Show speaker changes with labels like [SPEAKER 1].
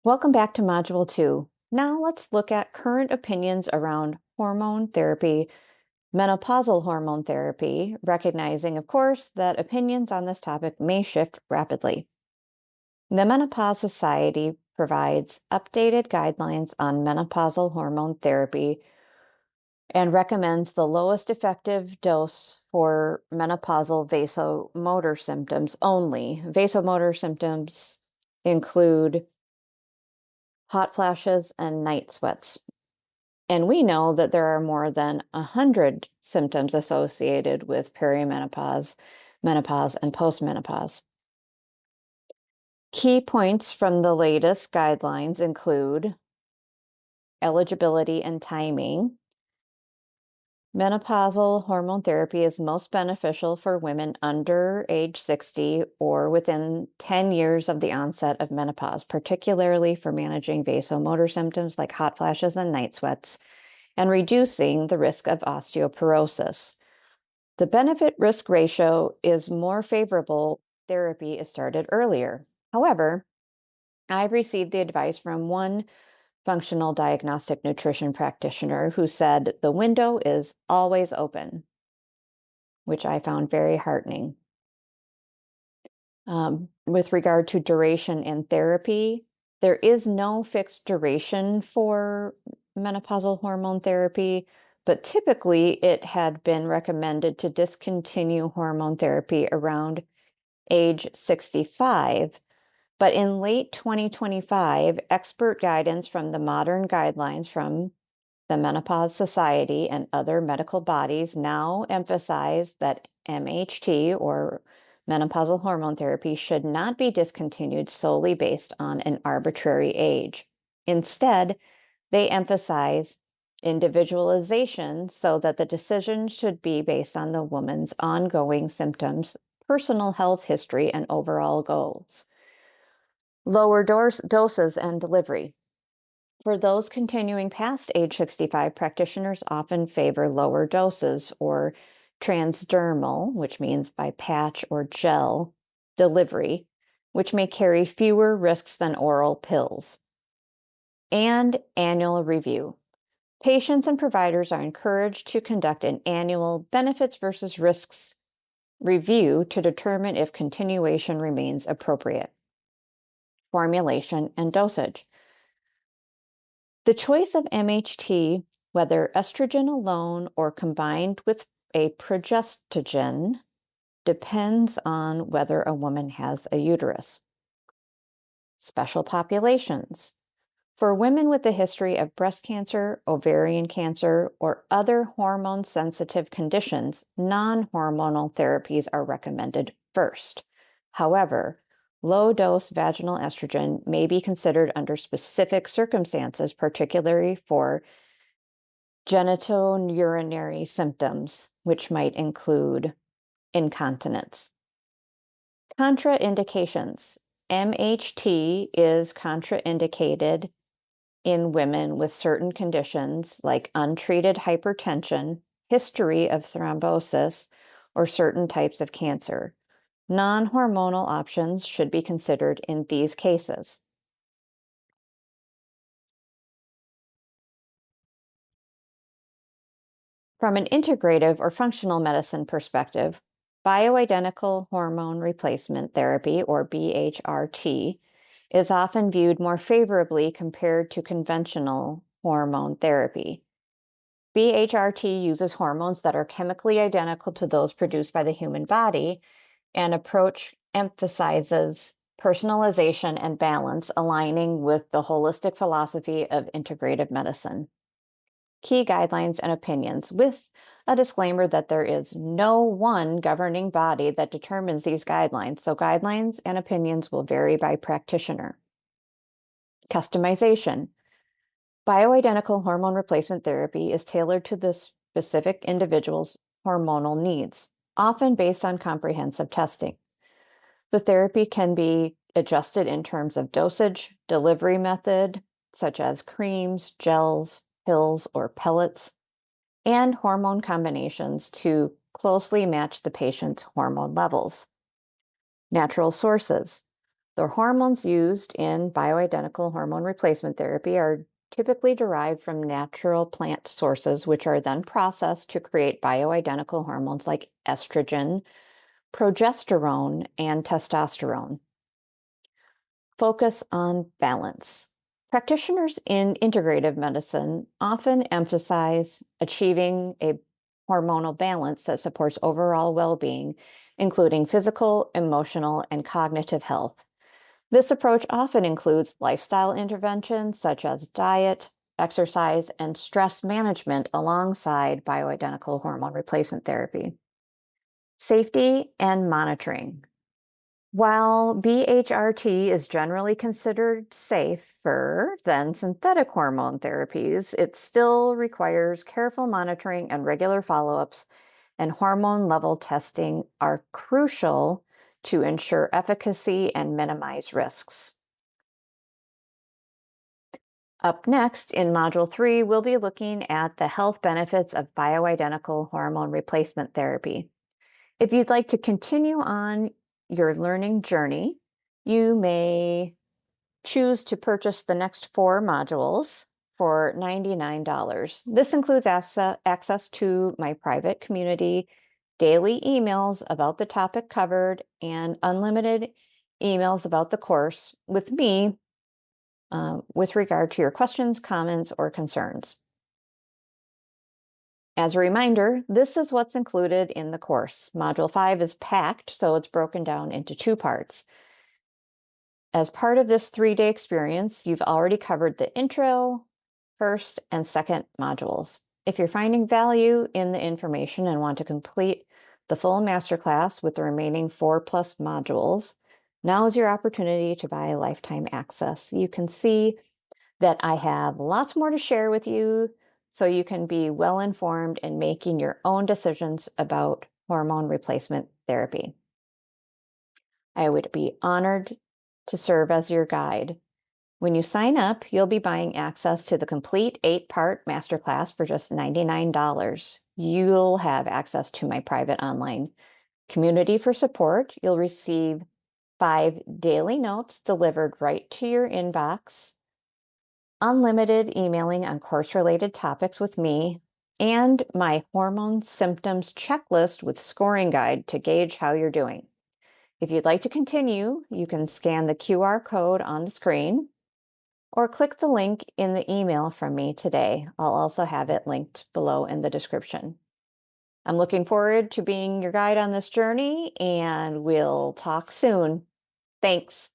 [SPEAKER 1] Welcome back to Module 2. Now let's look at current opinions around hormone therapy, menopausal hormone therapy, recognizing, of course, that opinions on this topic may shift rapidly. The Menopause Society provides updated guidelines on menopausal hormone therapy and recommends the lowest effective dose for menopausal vasomotor symptoms only. Vasomotor symptoms include hot flashes and night sweats. And we know that there are more than 100 symptoms associated with perimenopause, menopause, and postmenopause. Key points from the latest guidelines include eligibility and timing. Menopausal hormone therapy is most beneficial for women under age 60 or within 10 years of the onset of menopause, particularly for managing vasomotor symptoms like hot flashes and night sweats, and reducing the risk of osteoporosis. The benefit-risk ratio is more favorable if therapy is started earlier. However, I've received the advice from one functional diagnostic nutrition practitioner who said the window is always open, which I found very heartening. With regard to duration in therapy, there is no fixed duration for menopausal hormone therapy, but typically it had been recommended to discontinue hormone therapy around age 65. But in late 2025, expert guidance from the modern guidelines from the Menopause Society and other medical bodies now emphasize that MHT, or menopausal hormone therapy, should not be discontinued solely based on an arbitrary age. Instead, they emphasize individualization so that the decision should be based on the woman's ongoing symptoms, personal health history, and overall goals. Lower doses and delivery. For those continuing past age 65, practitioners often favor lower doses or transdermal, which means by patch or gel, delivery, which may carry fewer risks than oral pills. And annual review. Patients and providers are encouraged to conduct an annual benefits versus risks review to determine if continuation remains appropriate. Formulation and dosage. The choice of MHT, whether estrogen alone or combined with a progestogen, depends on whether a woman has a uterus. Special populations. For women with a history of breast cancer, ovarian cancer, or other hormone-sensitive conditions, non-hormonal therapies are recommended first. However, low-dose vaginal estrogen may be considered under specific circumstances, particularly for genitourinary symptoms, which might include incontinence. Contraindications. MHT is contraindicated in women with certain conditions like untreated hypertension, history of thrombosis, or certain types of cancer. Non-hormonal options should be considered in these cases. From an integrative or functional medicine perspective, bioidentical hormone replacement therapy, or BHRT, is often viewed more favorably compared to conventional hormone therapy. BHRT uses hormones that are chemically identical to those produced by the human body, and approach emphasizes personalization and balance, aligning with the holistic philosophy of integrative medicine. Key guidelines and opinions, with a disclaimer that there is no one governing body that determines these guidelines, so guidelines and opinions will vary by practitioner. Customization. Bioidentical hormone replacement therapy is tailored to the specific individual's hormonal needs, often based on comprehensive testing. The therapy can be adjusted in terms of dosage, delivery method, such as creams, gels, pills, or pellets, and hormone combinations to closely match the patient's hormone levels. Natural sources. The hormones used in bioidentical hormone replacement therapy are typically derived from natural plant sources, which are then processed to create bioidentical hormones like estrogen, progesterone, and testosterone. Focus on balance. Practitioners in integrative medicine often emphasize achieving a hormonal balance that supports overall well being, including physical, emotional, and cognitive health. This approach often includes lifestyle interventions such as diet, exercise, and stress management alongside bioidentical hormone replacement therapy. Safety and monitoring. While BHRT is generally considered safer than synthetic hormone therapies, it still requires careful monitoring and regular follow ups, and hormone level testing are crucial to ensure efficacy and minimize risks. Up next, in Module 3, we'll be looking at the health benefits of bioidentical hormone replacement therapy. If you'd like to continue on your learning journey, you may choose to purchase the next 4 modules for $99. This includes access to my private community, daily emails about the topic covered, and unlimited emails about the course with me with regard to your questions, comments, or concerns. As a reminder, this is what's included in the course. Module 5 is packed, so it's broken down into 2 parts. As part of this 3-day experience, you've already covered the intro, first, and second modules. If you're finding value in the information and want to complete the full masterclass with the remaining 4+ modules, now is your opportunity to buy lifetime access. You can see that I have lots more to share with you so you can be well informed in making your own decisions about hormone replacement therapy. I would be honored to serve as your guide. When you sign up, you'll be buying access to the complete 8-part masterclass for just $99. You'll have access to my private online community for support. You'll receive 5 daily notes delivered right to your inbox, unlimited emailing on course-related topics with me, and my hormone symptoms checklist with scoring guide to gauge how you're doing. If you'd like to continue, you can scan the QR code on the screen or click the link in the email from me today. I'll also have it linked below in the description. I'm looking forward to being your guide on this journey, and we'll talk soon. Thanks.